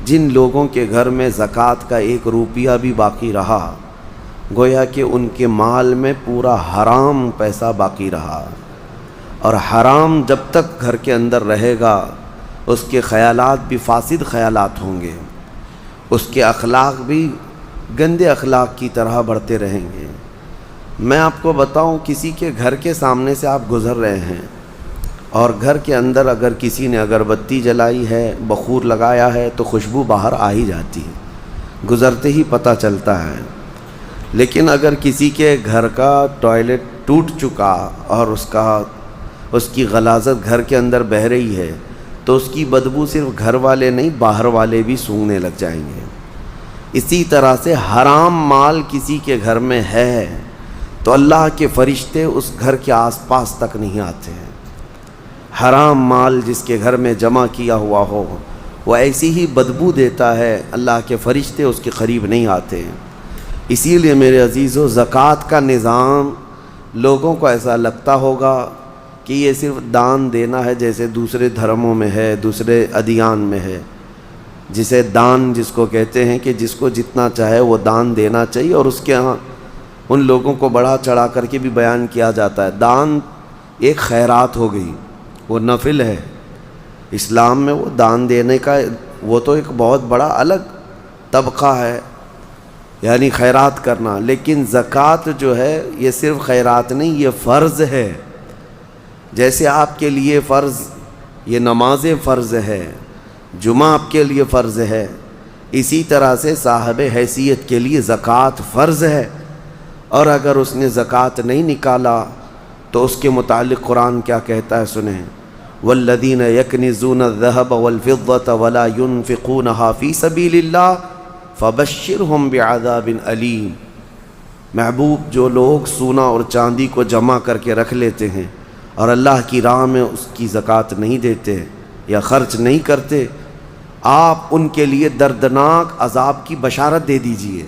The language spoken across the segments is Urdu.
جن لوگوں کے گھر میں زکوٰۃ کا 1 روپیہ بھی باقی رہا، گویا کہ ان کے مال میں پورا حرام پیسہ باقی رہا، اور حرام جب تک گھر کے اندر رہے گا اس کے خیالات بھی فاسد خیالات ہوں گے، اس کے اخلاق بھی گندے اخلاق کی طرح بڑھتے رہیں گے۔ میں آپ کو بتاؤں، کسی کے گھر کے سامنے سے آپ گزر رہے ہیں اور گھر کے اندر اگر کسی نے اگربتی جلائی ہے، بخور لگایا ہے، تو خوشبو باہر آ ہی جاتی ہے، گزرتے ہی پتہ چلتا ہے۔ لیکن اگر کسی کے گھر کا ٹوائلٹ ٹوٹ چکا اور اس کی غلاظت گھر کے اندر بہہ رہی ہے، تو اس کی بدبو صرف گھر والے نہیں، باہر والے بھی سونگھنے لگ جائیں گے۔ اسی طرح سے حرام مال کسی کے گھر میں ہے تو اللہ کے فرشتے اس گھر کے آس پاس تک نہیں آتے ہیں۔ حرام مال جس کے گھر میں جمع کیا ہوا ہو وہ ایسی ہی بدبو دیتا ہے، اللہ کے فرشتے اس کے قریب نہیں آتے ہیں۔ اسی لیے میرے عزیزو، زکوٰۃ کا نظام لوگوں کو ایسا لگتا ہوگا کہ یہ صرف دان دینا ہے، جیسے دوسرے دھرموں میں ہے، دوسرے ادیان میں ہے، جسے دان جس کو کہتے ہیں کہ جس کو جتنا چاہے وہ دان دینا چاہیے، اور اس کے ہاں ان لوگوں کو بڑھا چڑھا کر کے بھی بیان کیا جاتا ہے۔ دان ایک خیرات ہو گئی، وہ نفل ہے اسلام میں، وہ دان دینے کا وہ تو ایک بہت بڑا الگ طبقہ ہے، یعنی خیرات کرنا۔ لیکن زکوٰۃ جو ہے یہ صرف خیرات نہیں، یہ فرض ہے۔ جیسے آپ کے لیے فرض یہ نماز فرض ہے، جمعہ آپ کے لیے فرض ہے، اسی طرح سے صاحب حیثیت کے لیے زکوٰۃ فرض ہے۔ اور اگر اس نے زکوٰۃ نہیں نکالا تو اس کے متعلق قرآن کیا کہتا ہے سنیں، والذین یکنزون الذہب والفضة ولا ينفقونها فی سبیل اللہ فبشرہم بعذاب علیم۔ محبوب، جو لوگ سونا اور چاندی کو جمع کر کے رکھ لیتے ہیں اور اللہ کی راہ میں اس کی زکوٰۃ نہیں دیتے یا خرچ نہیں کرتے، آپ ان کے لیے دردناک عذاب کی بشارت دے دیجئے۔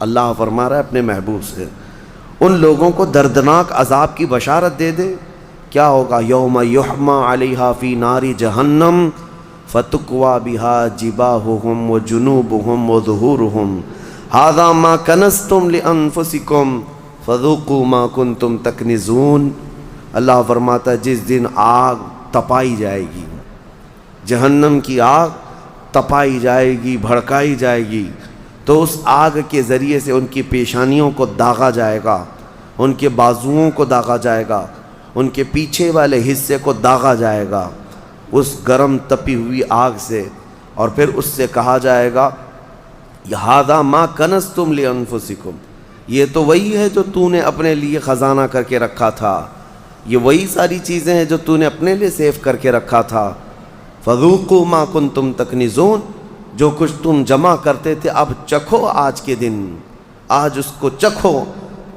اللہ فرما رہا ہے اپنے محبوب سے، ان لوگوں کو دردناک عذاب کی بشارت دے دے۔ کیا ہوگا؟ یوم یحمى علیہا فی نار جہنم فتکوی بہا جباہہم وجنوبہم وظہورہم ھذا ما کنزتم لانفسکم فذوقوا ما کنتم تکنزون۔ اللہ فرماتا ہے جس دن آگ تپائی جائے گی، جہنم کی آگ تپائی جائے گی، بھڑکائی جائے گی، تو اس آگ کے ذریعے سے ان کی پیشانیوں کو داغا جائے گا، ان کے بازوؤں کو داغا جائے گا، ان کے پیچھے والے حصے کو داغا جائے گا اس گرم تپی ہوئی آگ سے، اور پھر اس سے کہا جائے گا ھذا ما کنزتم لانفسکم، یہ تو وہی ہے جو تو نے اپنے لیے خزانہ کر کے رکھا تھا، یہ وہی ساری چیزیں ہیں جو تو نے اپنے لیے سیف کر کے رکھا تھا۔ فذوقوا ما کنتم تکنزون، جو کچھ تم جمع کرتے تھے اب چکھو آج کے دن، آج اس کو چکھو،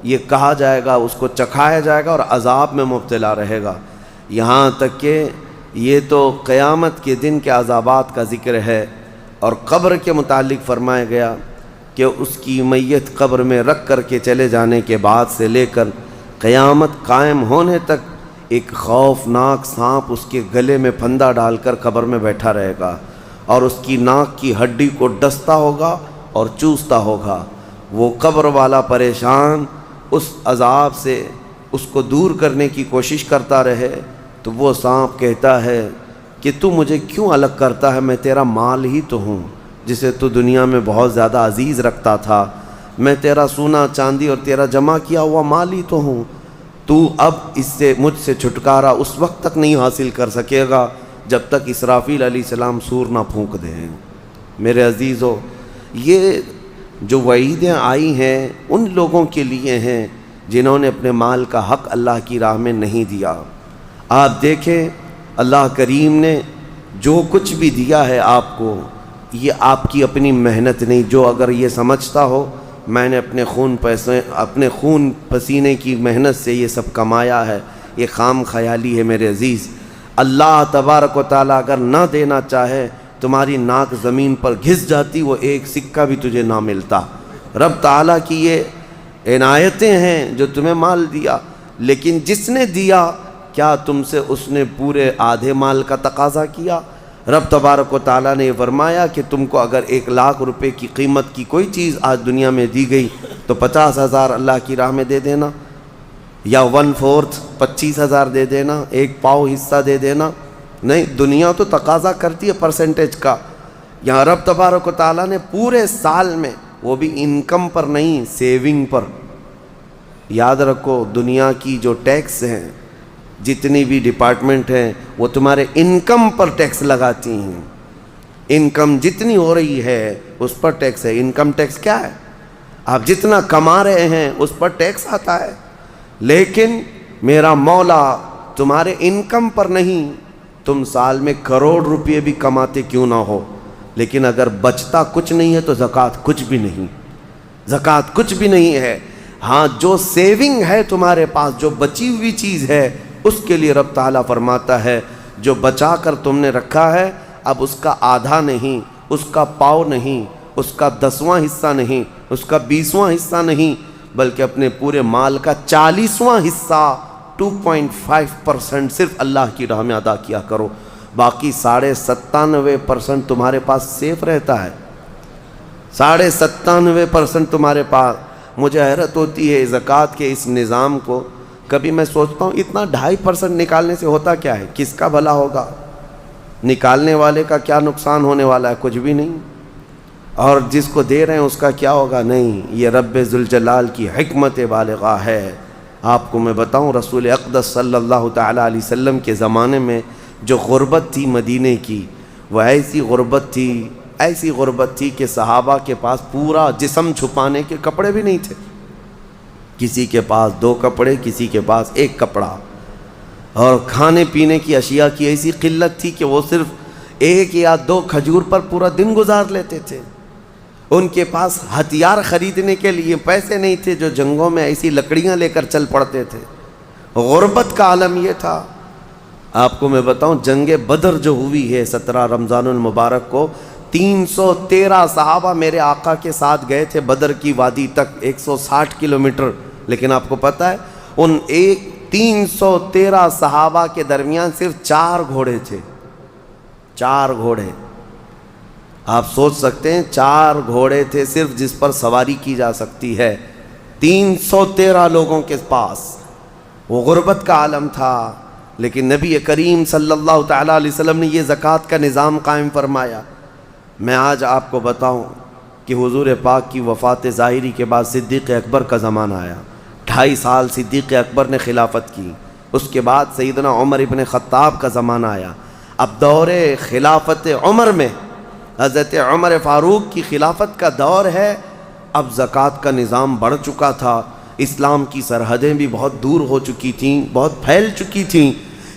یہ کہا جائے گا، اس کو چکھایا جائے گا اور عذاب میں مبتلا رہے گا۔ یہاں تک کہ یہ تو قیامت کے دن کے عذابات کا ذکر ہے، اور قبر کے متعلق فرمایا گیا کہ اس کی میت قبر میں رکھ کر کے چلے جانے کے بعد سے لے کر قیامت قائم ہونے تک ایک خوفناک سانپ اس کے گلے میں پھندا ڈال کر قبر میں بیٹھا رہے گا، اور اس کی ناک کی ہڈی کو ڈستا ہوگا اور چوستا ہوگا۔ وہ قبر والا پریشان اس عذاب سے اس کو دور کرنے کی کوشش کرتا رہے، تو وہ سانپ کہتا ہے کہ تو مجھے کیوں الگ کرتا ہے، میں تیرا مال ہی تو ہوں جسے تو دنیا میں بہت زیادہ عزیز رکھتا تھا، میں تیرا سونا چاندی اور تیرا جمع کیا ہوا مال ہی تو ہوں، تو اب اس سے مجھ سے چھٹکارا اس وقت تک نہیں حاصل کر سکے گا جب تک اسرافیل علیہ السلام سور نہ پھونک دیں۔ میرے عزیزو، یہ جو وعیدیں آئی ہیں ان لوگوں کے لیے ہیں جنہوں نے اپنے مال کا حق اللہ کی راہ میں نہیں دیا۔ آپ دیکھیں، اللہ کریم نے جو کچھ بھی دیا ہے آپ کو، یہ آپ کی اپنی محنت نہیں۔ جو اگر یہ سمجھتا ہو میں نے اپنے خون پسینے کی محنت سے یہ سب کمایا ہے، یہ خام خیالی ہے میرے عزیز۔ اللہ تبارک و تعالیٰ اگر نہ دینا چاہے، تمہاری ناک زمین پر گھس جاتی، وہ ایک سکہ بھی تجھے نہ ملتا۔ رب تعالیٰ کی یہ عنایتیں ہیں جو تمہیں مال دیا، لیکن جس نے دیا کیا تم سے اس نے پورے آدھے مال کا تقاضا کیا؟ رب تبارک و تعالیٰ نے یہ فرمایا کہ تم کو اگر 1,00,000 روپے کی قیمت کی کوئی چیز آج دنیا میں دی گئی تو 50,000 اللہ کی راہ میں دے دینا، یا 1/4 25,000 دے دینا، 1 پاؤ حصہ دے دینا۔ نہیں، دنیا تو تقاضا کرتی ہے پرسنٹیج کا۔ یہاں رب تبارک و تعالیٰ نے پورے سال میں، وہ بھی انکم پر نہیں، سیونگ پر۔ یاد رکھو، دنیا کی جو ٹیکس ہیں، جتنی بھی ڈپارٹمنٹ ہیں، وہ تمہارے انکم پر ٹیکس لگاتی ہیں۔ انکم جتنی ہو رہی ہے اس پر ٹیکس ہے۔ انکم ٹیکس کیا ہے؟ آپ جتنا کما رہے ہیں اس پر ٹیکس آتا ہے۔ لیکن میرا مولا تمہارے انکم پر نہیں، تم سال میں کروڑ روپے بھی کماتے کیوں نہ ہو، لیکن اگر بچتا کچھ نہیں ہے تو زکوٰۃ کچھ بھی نہیں، زکوٰۃ کچھ بھی نہیں ہے۔ ہاں، جو سیونگ ہے تمہارے پاس، جو بچی ہوئی چیز ہے، اس کے لیے رب تعالیٰ فرماتا ہے جو بچا کر تم نے رکھا ہے، اب اس کا آدھا نہیں، اس کا پاؤ نہیں، اس کا 10واں حصہ نہیں، اس کا 20واں حصہ نہیں، بلکہ اپنے پورے مال کا 40واں حصہ 2.5% صرف اللہ کی راہ میں ادا کیا کرو۔ باقی 97.5% تمہارے پاس سیف رہتا ہے، 97.5% تمہارے پاس۔ مجھے حیرت ہوتی ہے زکوٰۃ کے اس نظام کو، کبھی میں سوچتا ہوں اتنا 2.5% نکالنے سے ہوتا کیا ہے؟ کس کا بھلا ہوگا؟ نکالنے والے کا کیا نقصان ہونے والا ہے؟ کچھ بھی نہیں۔ اور جس کو دے رہے ہیں اس کا کیا ہوگا؟ نہیں۔ یہ رب ذوالجلال کی حکمت بالغہ ہے۔ آپ کو میں بتاؤں، رسول اقدس صلی اللہ تعالیٰ علیہ وسلم کے زمانے میں جو غربت تھی مدینے کی، وہ ایسی غربت تھی کہ صحابہ کے پاس پورا جسم چھپانے کے کپڑے بھی نہیں تھے۔ کسی کے پاس 2 کپڑے، کسی کے پاس 1 کپڑا، اور کھانے پینے کی اشیاء کی ایسی قلت تھی کہ وہ صرف 1 یا 2 کھجور پر پورا دن گزار لیتے تھے۔ ان کے پاس ہتھیار خریدنے کے لیے پیسے نہیں تھے، جو جنگوں میں ایسی لکڑیاں لے کر چل پڑتے تھے۔ غربت کا عالم یہ تھا۔ آپ کو میں بتاؤں، جنگ بدر جو ہوئی ہے 17 رمضان المبارک کو، 313 صحابہ میرے آقا کے ساتھ گئے تھے بدر کی وادی تک، 160 کلومیٹر۔ لیکن آپ کو پتہ ہے ان 313 صحابہ کے درمیان صرف 4 گھوڑے تھے، 4 گھوڑے۔ آپ سوچ سکتے ہیں 4 گھوڑے تھے صرف جس پر سواری کی جا سکتی ہے 313 لوگوں کے پاس۔ وہ غربت کا عالم تھا، لیکن نبی کریم صلی اللہ تعالیٰ علیہ وسلم نے یہ زکوٰۃ کا نظام قائم فرمایا۔ میں آج آپ کو بتاؤں کہ حضور پاک کی وفات ظاہری کے بعد صدیق اکبر کا زمانہ آیا، 2.5 سال صدیق اکبر نے خلافت کی۔ اس کے بعد سیدنا عمر ابن خطاب کا زمانہ آیا۔ اب دور خلافت عمر میں حضرت عمر فاروق کی خلافت کا دور ہے۔ اب زکوٰۃ کا نظام بڑھ چکا تھا، اسلام کی سرحدیں بھی بہت دور ہو چکی تھیں، بہت پھیل چکی تھیں۔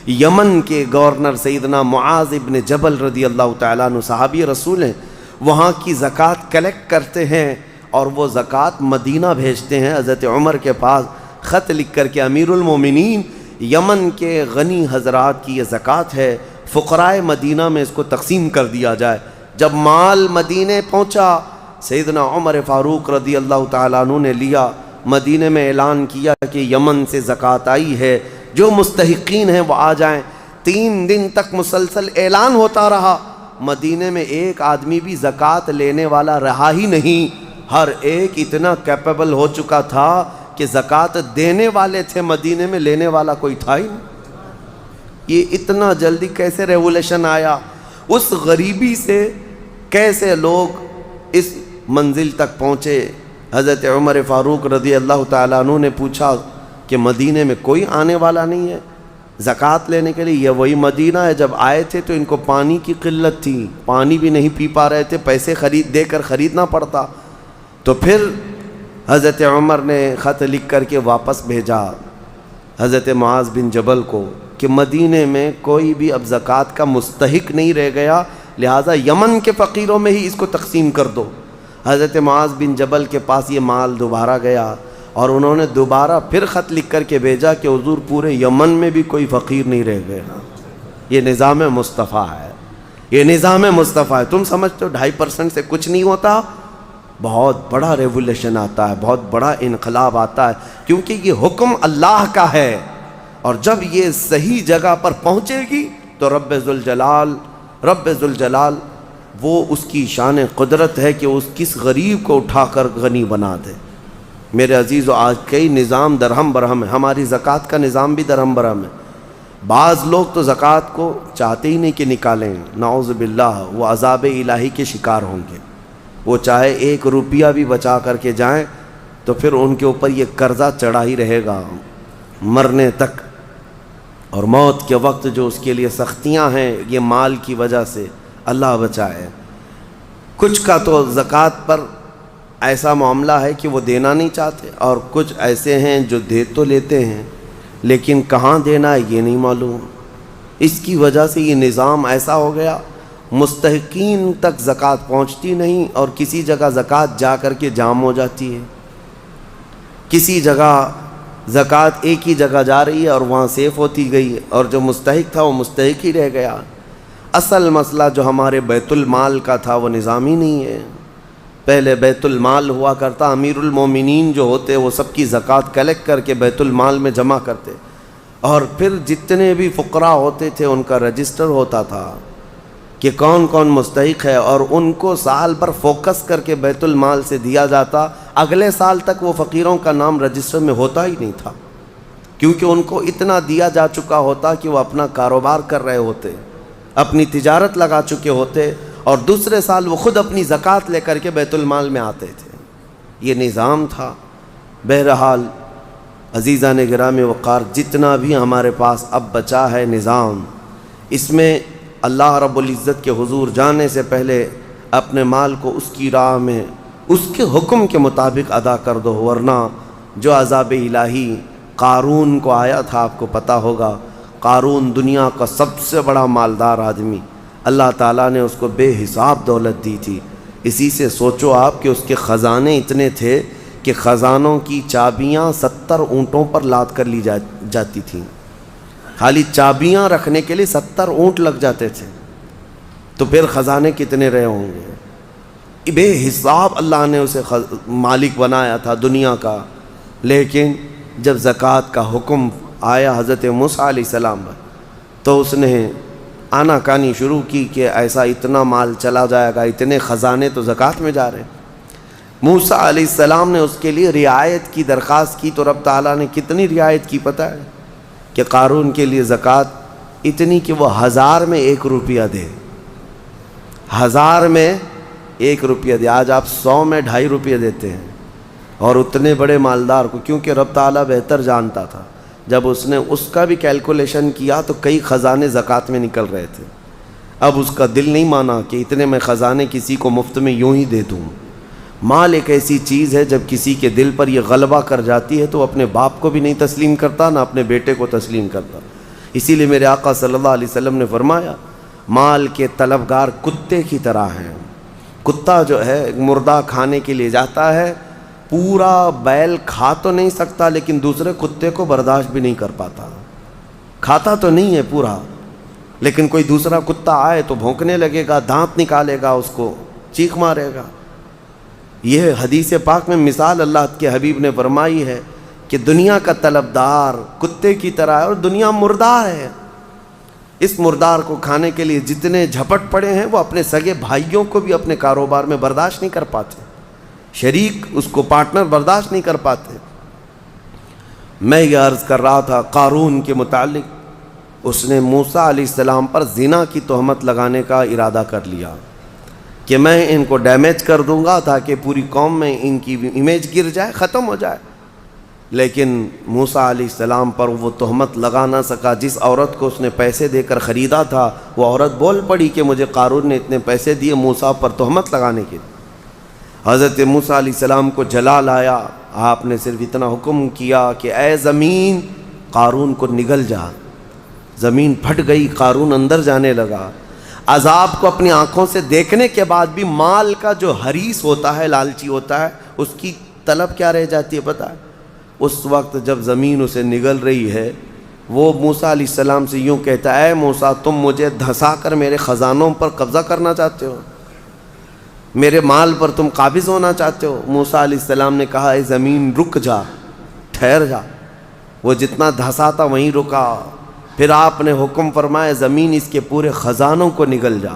یمن کے گورنر سیدنا معاذ ابن جبل رضی اللہ تعالیٰ عنہ، صحابی رسول ہیں، وہاں کی زکوٰۃ کلیکٹ کرتے ہیں اور وہ زکوٰۃ مدینہ بھیجتے ہیں حضرت عمر کے پاس، خط لکھ کر کے، امیر المومنین، یمن کے غنی حضرات کی یہ زکوٰۃ ہے، فقرائے مدینہ میں اس کو تقسیم کر دیا جائے۔ جب مال مدینے پہنچا، سیدنا عمر فاروق رضی اللہ تعالیٰ عنہ نے لیا، مدینے میں اعلان کیا کہ یمن سے زکوٰۃ آئی ہے، جو مستحقین ہیں وہ آ جائیں۔ 3 دن تک مسلسل اعلان ہوتا رہا، مدینے میں ایک آدمی بھی زکوٰۃ لینے والا رہا ہی نہیں۔ ہر ایک اتنا کیپیبل ہو چکا تھا کہ زکوٰۃ دینے والے تھے، مدینے میں لینے والا کوئی تھا ہی نہیں۔ یہ اتنا جلدی کیسے ریولیشن آیا؟ اس غریبی سے کیسے لوگ اس منزل تک پہنچے؟ حضرت عمر فاروق رضی اللہ تعالیٰ عنہ نے پوچھا کہ مدینے میں کوئی آنے والا نہیں ہے زکوٰۃ لینے کے لیے؟ یہ وہی مدینہ ہے، جب آئے تھے تو ان کو پانی کی قلت تھی، پانی بھی نہیں پی پا رہے تھے، پیسے دے کر خریدنا پڑتا۔ تو پھر حضرت عمر نے خط لکھ کر کے واپس بھیجا حضرت معاذ بن جبل کو کہ مدینے میں کوئی بھی اب زکوٰۃ کا مستحق نہیں رہ گیا، لہٰذا یمن کے فقیروں میں ہی اس کو تقسیم کر دو۔ حضرت معاذ بن جبل کے پاس یہ مال دوبارہ گیا اور انہوں نے دوبارہ پھر خط لکھ کر کے بھیجا کہ حضور پورے یمن میں بھی کوئی فقیر نہیں رہ گیا۔ یہ نظام مصطفیٰ ہے، یہ نظام مصطفیٰ ہے۔ تم سمجھتے ہو 2.5% سے کچھ نہیں ہوتا؟ بہت بڑا ریولیشن آتا ہے، بہت بڑا انقلاب آتا ہے، کیونکہ یہ حکم اللہ کا ہے، اور جب یہ صحیح جگہ پر پہنچے گی تو رب ذوالجلال رب ذوالجلال وہ اس کی شان قدرت ہے کہ اس کس غریب کو اٹھا کر غنی بنا دے۔ میرے عزیزو، آج کئی نظام درہم برہم ہے، ہماری زکوٰۃ کا نظام بھی درہم برہم ہے۔ بعض لوگ تو زکوٰۃ کو چاہتے ہی نہیں کہ نکالیں، نعوذ باللہ، وہ عذاب الہی کے شکار ہوں گے۔ وہ چاہے 1 روپیہ بھی بچا کر کے جائیں تو پھر ان کے اوپر یہ قرضہ چڑھا ہی رہے گا مرنے تک، اور موت کے وقت جو اس کے لیے سختیاں ہیں یہ مال کی وجہ سے، اللہ بچائے۔ کچھ کا تو زکوٰۃ پر ایسا معاملہ ہے کہ وہ دینا نہیں چاہتے، اور کچھ ایسے ہیں جو دے تو لیتے ہیں لیکن کہاں دینا ہے یہ نہیں معلوم۔ اس کی وجہ سے یہ نظام ایسا ہو گیا، مستحقین تک زکوٰۃ پہنچتی نہیں، اور کسی جگہ زکوٰۃ جا کر کے جام ہو جاتی ہے، کسی جگہ زکوٰۃ ایک ہی جگہ جا رہی ہے اور وہاں سیف ہوتی گئی، اور جو مستحق تھا وہ مستحق ہی رہ گیا۔ اصل مسئلہ جو ہمارے بیت المال کا تھا وہ نظام ہی نہیں ہے۔ پہلے بیت المال ہوا کرتا، امیر المومنین جو ہوتے وہ سب کی زکوٰۃ کلیکٹ کر کے بیت المال میں جمع کرتے، اور پھر جتنے بھی فقراء ہوتے تھے ان کا رجسٹر ہوتا تھا کہ کون کون مستحق ہے، اور ان کو سال پر فوکس کر کے بیت المال سے دیا جاتا۔ اگلے سال تک وہ فقیروں کا نام رجسٹر میں ہوتا ہی نہیں تھا، کیونکہ ان کو اتنا دیا جا چکا ہوتا کہ وہ اپنا کاروبار کر رہے ہوتے، اپنی تجارت لگا چکے ہوتے، اور دوسرے سال وہ خود اپنی زکوٰۃ لے کر کے بیت المال میں آتے تھے۔ یہ نظام تھا۔ بہرحال عزیزان گرامی وقار، جتنا بھی ہمارے پاس اب بچا ہے نظام، اس میں اللہ رب العزت کے حضور جانے سے پہلے اپنے مال کو اس کی راہ میں اس کے حکم کے مطابق ادا کر دو، ورنہ جو عذاب الہی قارون کو آیا تھا، آپ کو پتہ ہوگا، قارون دنیا کا سب سے بڑا مالدار آدمی، اللہ تعالیٰ نے اس کو بے حساب دولت دی تھی۔ اسی سے سوچو آپ کہ اس کے خزانے اتنے تھے کہ خزانوں کی چابیاں 70 اونٹوں پر لاد کر لی جاتی تھیں، خالی چابیاں رکھنے کے لیے 70 اونٹ لگ جاتے تھے، تو پھر خزانے کتنے رہے ہوں گے۔ بے حساب اللہ نے اسے مالک بنایا تھا دنیا کا، لیکن جب زکوٰۃ کا حکم آیا حضرت موسیٰ علیہ السلام پر، تو اس نے آنا کانی شروع کی کہ ایسا اتنا مال چلا جائے گا، اتنے خزانے تو زکوٰۃ میں جا رہے ہیں۔ موسیٰ علیہ السلام نے اس کے لیے رعایت کی درخواست کی، تو رب تعالیٰ نے کتنی رعایت کی پتہ ہے؟ کہ قارون کے لیے زکوٰۃ اتنی کہ وہ 1000 میں 1 روپیہ دے، 1000 میں 1 روپیہ دے۔ آج آپ 100 میں 2.5 روپیہ دیتے ہیں، اور اتنے بڑے مالدار کو، کیونکہ رب تعالیٰ بہتر جانتا تھا، جب اس نے اس کا بھی کیلکولیشن کیا تو کئی خزانے زکوٰۃ میں نکل رہے تھے۔ اب اس کا دل نہیں مانا کہ اتنے میں خزانے کسی کو مفت میں یوں ہی دے دوں۔ مال ایک ایسی چیز ہے جب کسی کے دل پر یہ غلبہ کر جاتی ہے تو وہ اپنے باپ کو بھی نہیں تسلیم کرتا، نہ اپنے بیٹے کو تسلیم کرتا۔ اسی لیے میرے آقا صلی اللہ علیہ وسلم نے فرمایا، مال کے طلبگار کتے کی طرح ہیں۔ کتا جو ہے مردہ کھانے کے لیے جاتا ہے، پورا بیل کھا تو نہیں سکتا لیکن دوسرے کتے کو برداشت بھی نہیں کر پاتا، کھاتا تو نہیں ہے پورا، لیکن کوئی دوسرا کتا آئے تو بھونکنے لگے گا، دانت نکالے گا، اس کو چیخ مارے گا۔ یہ حدیث پاک میں مثال اللہ کے حبیب نے فرمائی ہے کہ دنیا کا طلبدار کتے کی طرح ہے، اور دنیا مردار ہے۔ اس مردار کو کھانے کے لیے جتنے جھپٹ پڑے ہیں وہ اپنے سگے بھائیوں کو بھی اپنے کاروبار میں برداشت نہیں کر پاتے، شریک اس کو پارٹنر برداشت نہیں کر پاتے۔ میں یہ عرض کر رہا تھا قارون کے متعلق، اس نے موسیٰ علیہ السلام پر زنا کی تہمت لگانے کا ارادہ کر لیا کہ میں ان کو ڈیمیج کر دوں گا تاکہ پوری قوم میں ان کی امیج گر جائے، ختم ہو جائے۔ لیکن موسیٰ علیہ السلام پر وہ تہمت لگا نہ سکا۔ جس عورت کو اس نے پیسے دے کر خریدا تھا وہ عورت بول پڑی کہ مجھے قارون نے اتنے پیسے دیے موسیٰ پر تہمت لگانے کے لیے۔ حضرت موسیٰ علیہ السلام کو جلال آیا، آپ نے صرف اتنا حکم کیا کہ اے زمین قارون کو نگل جا۔ زمین پھٹ گئی، قارون اندر جانے لگا۔ عذاب کو اپنی آنکھوں سے دیکھنے کے بعد بھی مال کا جو حریص ہوتا ہے، لالچی ہوتا ہے، اس کی طلب کیا رہ جاتی ہے پتہ ہے؟ اس وقت جب زمین اسے نگل رہی ہے، وہ موسیٰ علیہ السلام سے یوں کہتا ہے، اے موسیٰ تم مجھے دھسا کر میرے خزانوں پر قبضہ کرنا چاہتے ہو، میرے مال پر تم قابض ہونا چاہتے ہو؟ موسیٰ علیہ السلام نے کہا، اے زمین رک جا، ٹھہر جا۔ وہ جتنا دھسا تھا وہیں رکا، پھر آپ نے حکم فرمایا زمین اس کے پورے خزانوں کو نگل جا.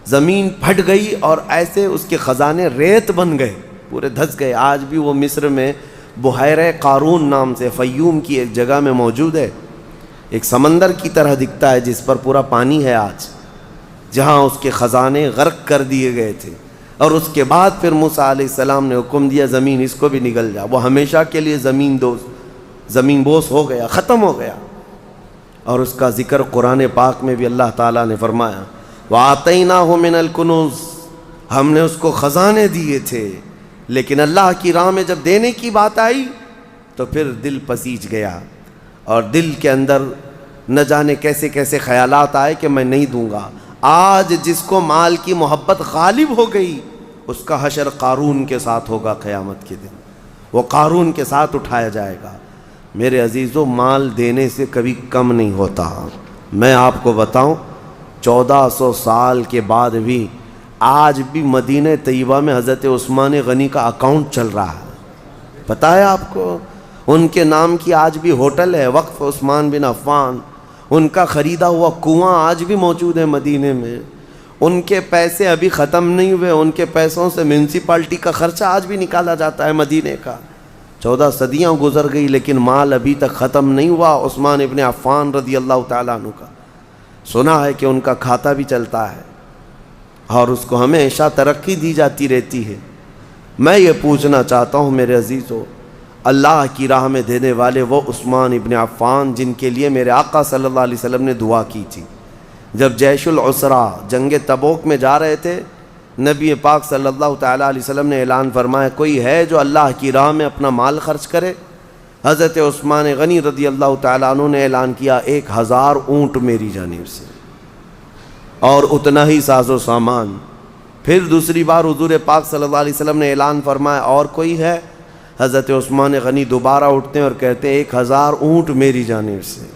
زمین پھٹ گئی اور ایسے اس کے خزانے ریت بن گئے، پورے دھس گئے. آج بھی وہ مصر میں بحیرہ قارون نام سے فیوم کی ایک جگہ میں موجود ہے، ایک سمندر کی طرح دکھتا ہے جس پر پورا پانی ہے آج، جہاں اس کے خزانے غرق کر دیے گئے تھے. اور اس کے بعد پھر موسیٰ علیہ السلام نے حکم دیا زمین اس کو بھی نگل جا. وہ ہمیشہ کے لیے زمین بوس ہو گیا، ختم ہو گیا. اور اس کا ذکر قرآن پاک میں بھی اللہ تعالیٰ نے فرمایا وَآتَيْنَاهُ مِنَ الْكُنُوزِ، ہم نے اس کو خزانے دیے تھے. لیکن اللہ کی راہ میں جب دینے کی بات آئی تو پھر دل پسیج گیا، اور دل کے اندر نہ جانے کیسے کیسے خیالات آئے کہ میں نہیں دوں گا. آج جس کو مال کی محبت غالب ہو گئی اس کا حشر قارون کے ساتھ ہوگا قیامت کے دن، وہ قارون کے ساتھ اٹھایا جائے گا. میرے عزیزو، مال دینے سے کبھی کم نہیں ہوتا. میں آپ کو بتاؤں 1400 سال کے بعد بھی آج بھی مدینہ طیبہ میں حضرت عثمان غنی کا اکاؤنٹ چل رہا ہے. پتہ ہے آپ کو؟ ان کے نام کی آج بھی ہوٹل ہے، وقف عثمان بن عفان. ان کا خریدا ہوا کنواں آج بھی موجود ہے مدینے میں. ان کے پیسے ابھی ختم نہیں ہوئے، ان کے پیسوں سے میونسپلٹی کا خرچہ آج بھی نکالا جاتا ہے مدینے کا. 14 صدیاں گزر گئی لیکن مال ابھی تک ختم نہیں ہوا عثمان ابن عفان رضی اللہ تعالیٰ عنہ کا. سنا ہے کہ ان کا کھاتا بھی چلتا ہے اور اس کو ہمیشہ ترقی دی جاتی رہتی ہے. میں یہ پوچھنا چاہتا ہوں میرے عزیزو، اللہ کی راہ میں دینے والے وہ عثمان ابن عفان جن کے لیے میرے آقا صلی اللہ علیہ وسلم نے دعا کی تھی جب جیش العسرہ جنگ تبوک میں جا رہے تھے. نبی پاک صلی اللہ تعالیٰ علیہ وسلم نے اعلان فرمایا کوئی ہے جو اللہ کی راہ میں اپنا مال خرچ کرے؟ حضرت عثمان غنی رضی اللہ تعالیٰ عنہ نے اعلان کیا 1000 اونٹ میری جانب سے اور اتنا ہی ساز و سامان. پھر دوسری بار حضور پاک صلی اللہ علیہ وسلم نے اعلان فرمایا اور کوئی ہے؟ حضرت عثمان غنی دوبارہ اٹھتے ہیں اور کہتے ہیں 1000 اونٹ میری جانب سے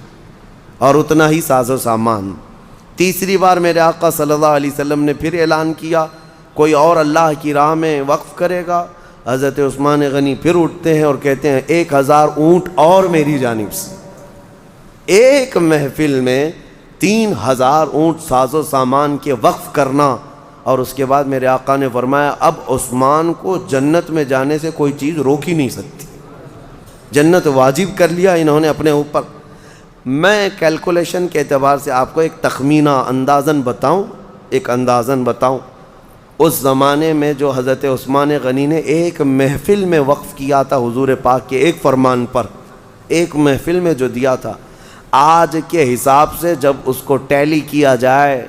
اور اتنا ہی ساز و سامان. تیسری بار میرے آقا صلی اللہ علیہ وسلم نے پھر اعلان کیا کوئی اور اللہ کی راہ میں وقف کرے گا؟ حضرت عثمان غنی پھر اٹھتے ہیں اور کہتے ہیں 1000 اونٹ اور میری جانب سے. ایک محفل میں 3000 اونٹ ساز و سامان کے وقف کرنا. اور اس کے بعد میرے آقا نے فرمایا اب عثمان کو جنت میں جانے سے کوئی چیز روک ہی نہیں سکتی، جنت واجب کر لیا انہوں نے اپنے اوپر. میں کیلکولیشن کے اعتبار سے آپ کو ایک تخمینہ اندازاً بتاؤں. اس زمانے میں جو حضرت عثمان غنی نے ایک محفل میں وقف کیا تھا حضور پاک کے ایک فرمان پر، ایک محفل میں جو دیا تھا، آج کے حساب سے جب اس کو ٹیلی کیا جائے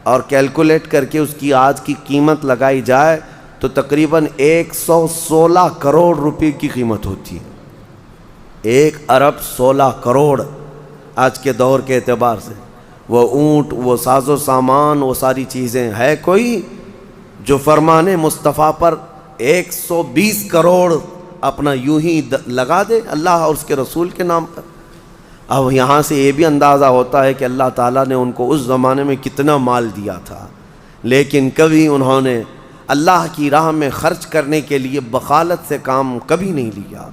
اور کیلکولیٹ کر کے اس کی آج کی قیمت لگائی جائے تو تقریباً 116 کروڑ روپے کی قیمت ہوتی ہے. 1 ارب 16 کروڑ آج کے دور کے اعتبار سے. وہ اونٹ، وہ ساز و سامان، وہ ساری چیزیں. ہے کوئی جو فرمان مصطفیٰ پر 120 کروڑ اپنا یوں ہی لگا دے اللہ اور اس کے رسول کے نام پر؟ اب یہاں سے یہ بھی اندازہ ہوتا ہے کہ اللہ تعالیٰ نے ان کو اس زمانے میں کتنا مال دیا تھا، لیکن کبھی انہوں نے اللہ کی راہ میں خرچ کرنے کے لیے بخالت سے کام کبھی نہیں لیا،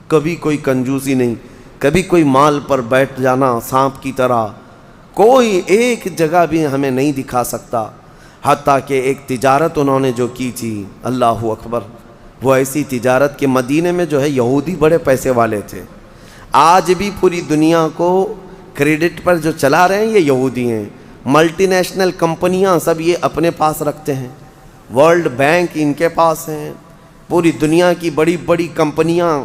کبھی کوئی کنجوسی نہیں، کبھی کوئی مال پر بیٹھ جانا سانپ کی طرح کوئی ایک جگہ بھی ہمیں نہیں دکھا سکتا. حتیٰ کہ ایک تجارت انہوں نے جو کی تھی، اللہ اکبر، وہ ایسی تجارت کہ مدینے میں جو ہے یہودی بڑے پیسے والے تھے. آج بھی پوری دنیا کو کریڈٹ پر جو چلا رہے ہیں یہ یہودی ہیں. ملٹی نیشنل کمپنیاں سب یہ اپنے پاس رکھتے ہیں، ورلڈ بینک ان کے پاس ہیں. پوری دنیا کی بڑی بڑی کمپنیاں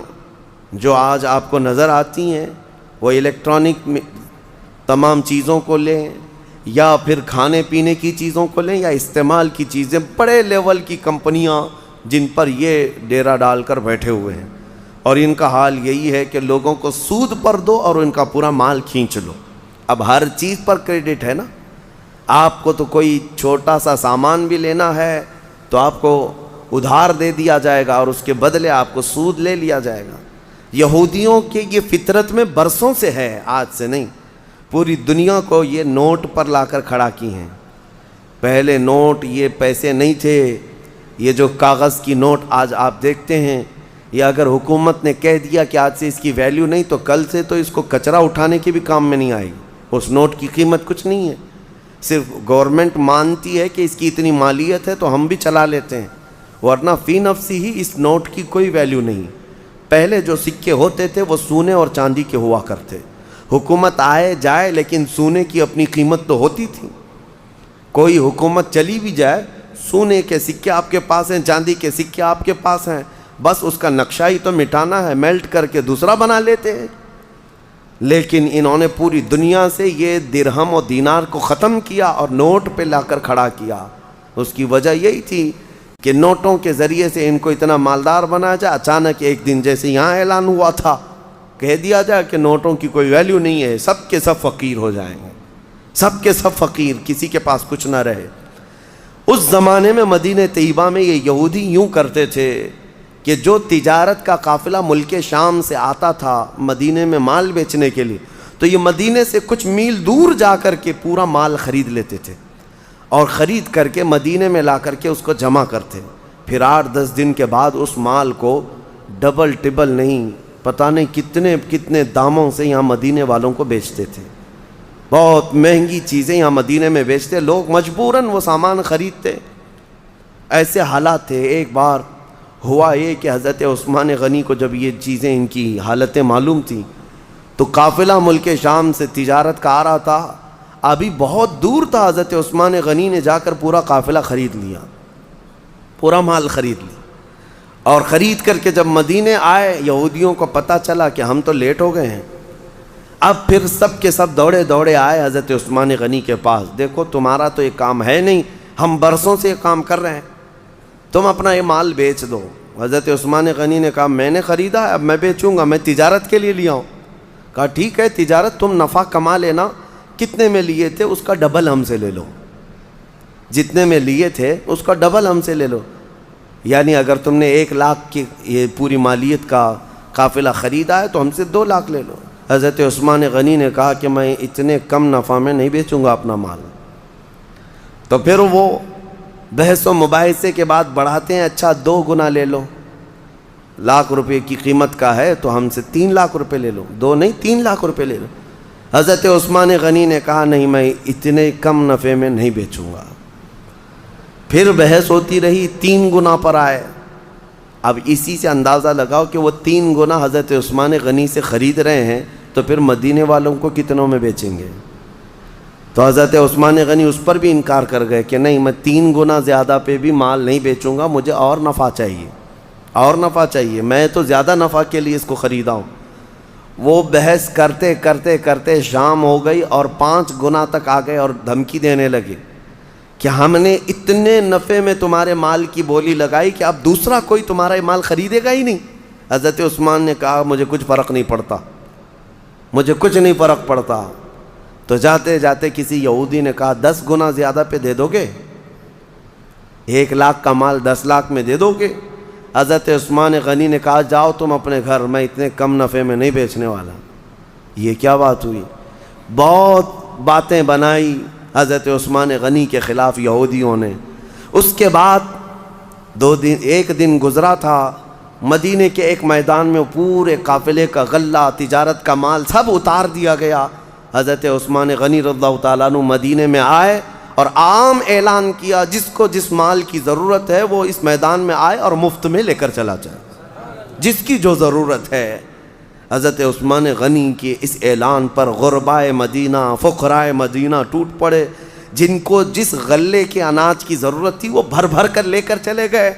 جو آج آپ کو نظر آتی ہیں، وہ الیکٹرانک تمام چیزوں کو لیں یا پھر کھانے پینے کی چیزوں کو لیں یا استعمال کی چیزیں، بڑے لیول کی کمپنیاں جن پر یہ ڈیرا ڈال کر بیٹھے ہوئے ہیں. اور ان کا حال یہی ہے کہ لوگوں کو سود پر دو اور ان کا پورا مال کھینچ لو. اب ہر چیز پر کریڈٹ ہے نا. آپ کو تو کوئی چھوٹا سا سامان بھی لینا ہے تو آپ کو ادھار دے دیا جائے گا اور اس کے بدلے آپ کو سود لے لیا جائے گا. یہودیوں کے یہ فطرت میں برسوں سے ہے، آج سے نہیں. پوری دنیا کو یہ نوٹ پر لا کر کھڑا کی ہیں. پہلے نوٹ یہ پیسے نہیں تھے، یہ جو کاغذ کی نوٹ آج آپ دیکھتے ہیں یا اگر حکومت نے کہہ دیا کہ آج سے اس کی ویلیو نہیں تو کل سے تو اس کو کچرا اٹھانے کی بھی کام میں نہیں آئے گی، اس نوٹ کی قیمت کچھ نہیں ہے، صرف گورنمنٹ مانتی ہے کہ اس کی اتنی مالیت ہے تو ہم بھی چلا لیتے ہیں، ورنہ فی نفسی ہی اس نوٹ کی کوئی ویلیو نہیں۔ پہلے جو سکے ہوتے تھے وہ سونے اور چاندی کے ہوا کرتے، حکومت آئے جائے لیکن سونے کی اپنی قیمت تو ہوتی تھی۔ کوئی حکومت چلی بھی جائے، سونے کے سکے آپ کے پاس ہیں، چاندی کے سکے آپ کے پاس ہیں، بس اس کا نقشہ ہی تو مٹانا ہے، میلٹ کر کے دوسرا بنا لیتے ہیں۔ لیکن انہوں نے پوری دنیا سے یہ درہم و دینار کو ختم کیا اور نوٹ پہ لا کر کھڑا کیا۔ اس کی وجہ یہی تھی کہ نوٹوں کے ذریعے سے ان کو اتنا مالدار بنایا جائے۔ اچانک ایک دن جیسے یہاں اعلان ہوا تھا، کہہ دیا جائے کہ نوٹوں کی کوئی ویلیو نہیں ہے، سب کے سب فقیر ہو جائیں گے، سب کے سب فقیر، کسی کے پاس کچھ نہ رہے۔ اس زمانے میں مدینہ طیبہ میں یہ یہودی یوں کرتے تھے کہ جو تجارت کا قافلہ ملک شام سے آتا تھا مدینے میں مال بیچنے کے لیے، تو یہ مدینے سے کچھ میل دور جا کر کے پورا مال خرید لیتے تھے اور خرید کر کے مدینے میں لا کر کے اس کو جمع کرتے، پھر 8-10 دن کے بعد اس مال کو ڈبل ٹبل نہیں، پتہ نہیں کتنے کتنے داموں سے یہاں مدینے والوں کو بیچتے تھے۔ بہت مہنگی چیزیں یہاں مدینے میں بیچتے، لوگ مجبوراً وہ سامان خریدتے۔ ایسے حالات تھے۔ ایک بار ہوا یہ کہ حضرت عثمان غنی کو جب یہ چیزیں، ان کی حالتیں معلوم تھیں، تو قافلہ ملک شام سے تجارت کا آ رہا تھا، ابھی بہت دور تھا، حضرت عثمان غنی نے جا کر پورا قافلہ خرید لیا، پورا مال خرید لیا، اور خرید کر کے جب مدینے آئے، یہودیوں کو پتہ چلا کہ ہم تو لیٹ ہو گئے ہیں۔ اب پھر سب کے سب دوڑے دوڑے آئے حضرت عثمان غنی کے پاس، دیکھو تمہارا تو یہ کام ہے نہیں، ہم برسوں سے یہ کام کر رہے ہیں، تم اپنا یہ مال بیچ دو۔ حضرت عثمان غنی نے کہا میں نے خریدا ہے، اب میں بیچوں گا، میں تجارت کے لیے لیا ہوں۔ کہا ٹھیک ہے، تجارت تم نفع کما لینا، کتنے میں لیے تھے اس کا ڈبل ہم سے لے لو، جتنے میں لیے تھے اس کا ڈبل ہم سے لے لو، یعنی اگر تم نے 1 لاکھ کی یہ پوری مالیت کا قافلہ خریدا ہے تو ہم سے 2 لاکھ لے لو۔ حضرت عثمان غنی نے کہا کہ میں اتنے کم نفع میں نہیں بیچوں گا اپنا مال۔ تو پھر وہ بحث و مباحثے کے بعد بڑھاتے ہیں، اچھا 2 گنا لے لو، 1 لاکھ روپے کی قیمت کا ہے تو ہم سے 3 لاکھ روپے لے لو، 2 نہیں 3 لاکھ روپے لے لو۔ حضرت عثمان غنی نے کہا نہیں، میں اتنے کم نفع میں نہیں بیچوں گا۔ پھر بحث ہوتی رہی، 3 گنا پر آئے۔ اب اسی سے اندازہ لگاؤ کہ وہ 3 گنا حضرت عثمان غنی سے خرید رہے ہیں تو پھر مدینے والوں کو کتنوں میں بیچیں گے؟ تو حضرت عثمان غنی اس پر بھی انکار کر گئے کہ نہیں، میں 3 گنا زیادہ پہ بھی مال نہیں بیچوں گا، مجھے اور نفع چاہیے، اور نفع چاہیے، میں تو زیادہ نفع کے لیے اس کو خریدا ہوں۔ وہ بحث کرتے کرتے کرتے شام ہو گئی اور 5 گنا تک آ گئے اور دھمکی دینے لگے کہ ہم نے اتنے نفع میں تمہارے مال کی بولی لگائی کہ اب دوسرا کوئی تمہارا مال خریدے گا ہی نہیں۔ حضرت عثمان نے کہا مجھے کچھ فرق نہیں پڑتا، مجھے کچھ نہیں فرق پڑتا۔ تو جاتے جاتے کسی یہودی نے کہا 10 گنا زیادہ پہ دے دو گے؟ 1 لاکھ کا مال 10 لاکھ میں دے دو گے؟ حضرت عثمان غنی نے کہا جاؤ تم اپنے گھر، میں اتنے کم نفع میں نہیں بیچنے والا۔ یہ کیا بات ہوئی؟ بہت باتیں بنائی حضرت عثمان غنی کے خلاف یہودیوں نے۔ اس کے بعد 1 دن گزرا تھا، مدینے کے ایک میدان میں پورے قافلے کا غلہ، تجارت کا مال سب اتار دیا گیا۔ حضرت عثمان غنی رضی اللہ تعالیٰ عنہ مدینے میں آئے اور عام اعلان کیا جس کو جس مال کی ضرورت ہے وہ اس میدان میں آئے اور مفت میں لے کر چلا جائے، جس کی جو ضرورت ہے۔ حضرت عثمان غنی کے اس اعلان پر غربائے مدینہ، فقرائے مدینہ ٹوٹ پڑے، جن کو جس غلے کے اناج کی ضرورت تھی وہ بھر بھر کر لے کر چلے گئے۔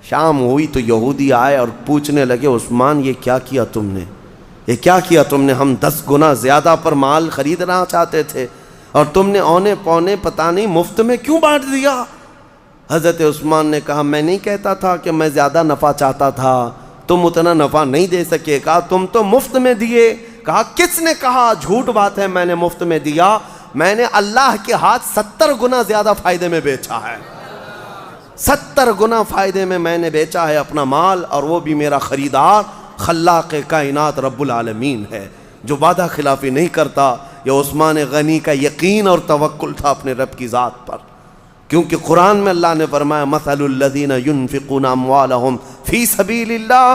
شام ہوئی تو یہودی آئے اور پوچھنے لگے عثمان یہ کیا کیا تم نے، یہ کیا کیا تم نے؟ ہم 10 گنا زیادہ پر مال خریدنا چاہتے تھے اور تم نے اونے پونے پتہ نہیں مفت میں کیوں بانٹ دیا؟ حضرت عثمان نے کہا میں نہیں کہتا تھا کہ میں زیادہ نفع چاہتا تھا، تم اتنا نفع نہیں دے سکے، کہا تم تو مفت میں دیے۔ کہا کس نے کہا؟ جھوٹ بات ہے، میں نے مفت میں دیا، میں نے اللہ کے ہاتھ 70 گنا زیادہ فائدے میں بیچا ہے، 70 گنا فائدے میں نے بیچا ہے اپنا مال، اور وہ بھی میرا خریدار خلاق کائنات رب العالمین ہے جو وعدہ خلافی نہیں کرتا۔ یہ عثمان غنی کا یقین اور توکل تھا اپنے رب کی ذات پر، کیونکہ قرآن میں اللہ نے فرمایا مثل الذین ينفقون اموالهم فی سبیل اللہ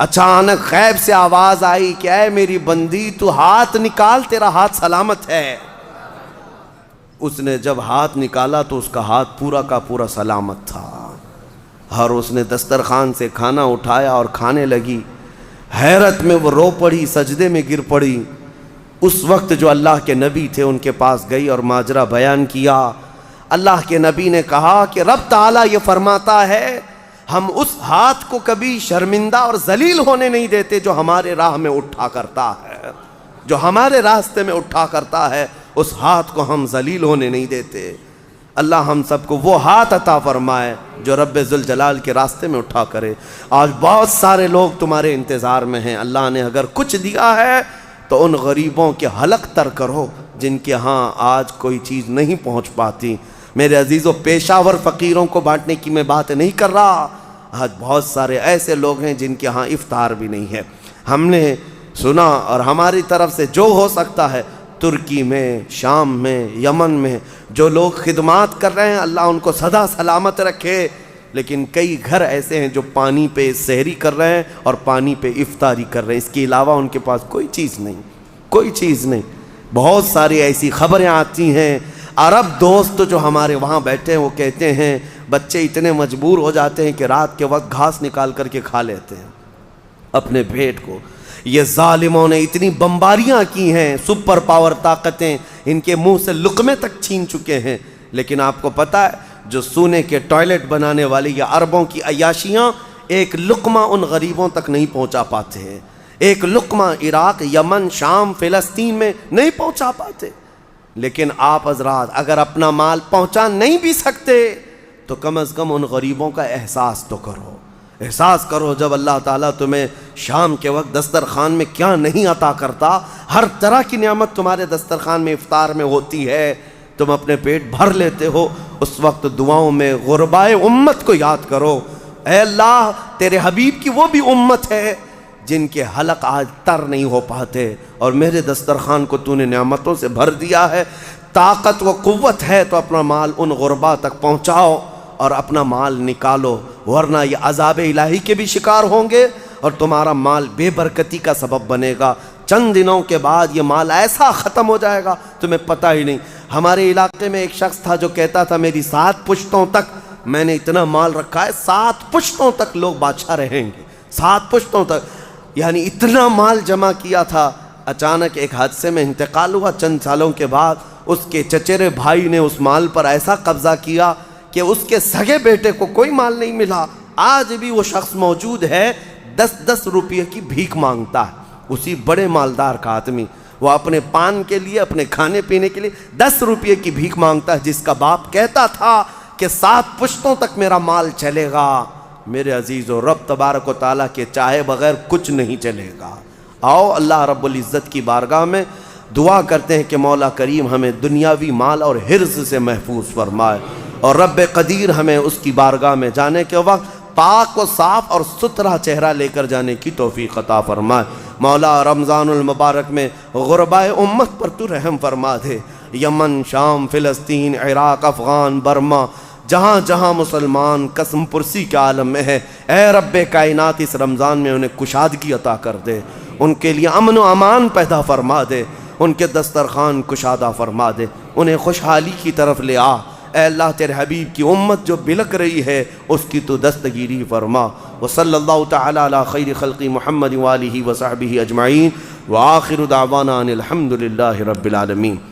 اچانک غیب سے آواز آئی کہ اے میری بندی تو ہاتھ نکال، تیرا ہاتھ سلامت ہے۔ اس نے جب ہاتھ نکالا تو اس کا ہاتھ پورا کا پورا سلامت تھا، اور اس نے دسترخوان سے کھانا اٹھایا اور کھانے لگی۔ حیرت میں وہ رو پڑی، سجدے میں گر پڑی۔ اس وقت جو اللہ کے نبی تھے ان کے پاس گئی اور ماجرا بیان کیا۔ اللہ کے نبی نے کہا کہ رب تعالیٰ یہ فرماتا ہے ہم اس ہاتھ کو کبھی شرمندہ اور ذلیل ہونے نہیں دیتے جو ہمارے راہ میں اٹھا کرتا ہے، جو ہمارے راستے میں اٹھا کرتا ہے، اس ہاتھ کو ہم ذلیل ہونے نہیں دیتے۔ اللہ ہم سب کو وہ ہاتھ عطا فرمائے جو رب ذوالجلال کے راستے میں اٹھا کرے۔ آج بہت سارے لوگ تمہارے انتظار میں ہیں، اللہ نے اگر کچھ دیا ہے تو ان غریبوں کے حلق تر کرو جن کے ہاں آج کوئی چیز نہیں پہنچ پاتی۔ میرے عزیزوں، پیشاور فقیروں کو بانٹنے کی میں بات نہیں کر رہا، آج بہت سارے ایسے لوگ ہیں جن کے ہاں افطار بھی نہیں ہے۔ ہم نے سنا اور ہماری طرف سے جو ہو سکتا ہے، ترکی میں، شام میں، یمن میں جو لوگ خدمات کر رہے ہیں اللہ ان کو سدا سلامت رکھے، لیکن کئی گھر ایسے ہیں جو پانی پہ سحری کر رہے ہیں اور پانی پہ افطاری کر رہے ہیں، اس کے علاوہ ان کے پاس کوئی چیز نہیں، کوئی چیز نہیں۔ بہت ساری ایسی خبریں آتی ہیں، عرب دوست جو ہمارے وہاں بیٹھے ہیں وہ کہتے ہیں بچے اتنے مجبور ہو جاتے ہیں کہ رات کے وقت گھاس نکال کر کے کھا لیتے ہیں اپنے پیٹ کو۔ یہ ظالموں نے اتنی بمباریاں کی ہیں، سپر پاور طاقتیں ان کے منہ سے لقمے تک چھین چکے ہیں، لیکن آپ کو پتہ ہے جو سونے کے ٹوائلٹ بنانے والی یا عربوں کی عیاشیاں ایک لقمہ ان غریبوں تک نہیں پہنچا پاتے ہیں، ایک لقمہ عراق، یمن، شام، فلسطین میں نہیں پہنچا پاتے۔ لیکن آپ حضرات اگر اپنا مال پہنچا نہیں بھی سکتے تو کم از کم ان غریبوں کا احساس تو کرو، احساس کرو جب اللہ تعالیٰ تمہیں شام کے وقت دسترخوان میں کیا نہیں عطا کرتا، ہر طرح کی نعمت تمہارے دسترخوان میں افطار میں ہوتی ہے، تم اپنے پیٹ بھر لیتے ہو، اس وقت دعاؤں میں غربائے امت کو یاد کرو۔ اے اللہ تیرے حبیب کی وہ بھی امت ہے جن کے حلق آج تر نہیں ہو پاتے، اور میرے دسترخوان کو تو نے نعمتوں سے بھر دیا ہے، طاقت و قوت ہے تو اپنا مال ان غربا تک پہنچاؤ اور اپنا مال نکالو، ورنہ یہ عذاب الہی کے بھی شکار ہوں گے اور تمہارا مال بے برکتی کا سبب بنے گا۔ چند دنوں کے بعد یہ مال ایسا ختم ہو جائے گا تمہیں پتہ ہی نہیں۔ ہمارے علاقے میں ایک شخص تھا جو کہتا تھا میری 7 پشتوں تک میں نے اتنا مال رکھا ہے، 7 پشتوں تک لوگ بادشاہ رہیں گے، 7 پشتوں تک، یعنی اتنا مال جمع کیا تھا۔ اچانک ایک حادثے میں انتقال ہوا، چند سالوں کے بعد اس کے چچیرے بھائی نے اس مال پر ایسا قبضہ کیا کہ اس کے سگے بیٹے کو کوئی مال نہیں ملا۔ آج بھی وہ شخص موجود ہے، 10-10 روپے کی بھیک مانگتا ہے، اسی بڑے مالدار کا آدمی، وہ اپنے پان کے لیے، اپنے کھانے پینے کے لیے 10 روپے کی بھیک مانگتا ہے، جس کا باپ کہتا تھا کہ 7 پشتوں تک میرا مال چلے گا۔ میرے عزیزو، رب تبارک و تعالیٰ کے چاہے بغیر کچھ نہیں چلے گا۔ آؤ اللہ رب العزت کی بارگاہ میں دعا کرتے ہیں کہ مولا کریم ہمیں دنیاوی مال اور حرص سے محفوظ فرمائے، اور رب قدیر ہمیں اس کی بارگاہ میں جانے کے وقت پاک و صاف اور ستھرا چہرہ لے کر جانے کی توفیق عطا فرمائے۔ مولا رمضان المبارک میں غربائے امت پر تو رحم فرما دے، یمن، شام، فلسطین، عراق، افغان، برما، جہاں جہاں مسلمان قسم پرسی کے عالم میں ہے، اے رب کائنات اس رمضان میں انہیں کشادگی عطا کر دے، ان کے لیے امن و امان پیدا فرما دے، ان کے دسترخوان کشادہ فرما دے، انہیں خوشحالی کی طرف لے آ۔ اے اللہ تیرے حبیب کی امت جو بلک رہی ہے اس کی تو دستگیری فرما۔ وصلی اللہ تعالی علی خیر خلق محمد وآلہ وصحبہ اجمعین، وآخر دعوانا ان الحمد للہ رب العالمین۔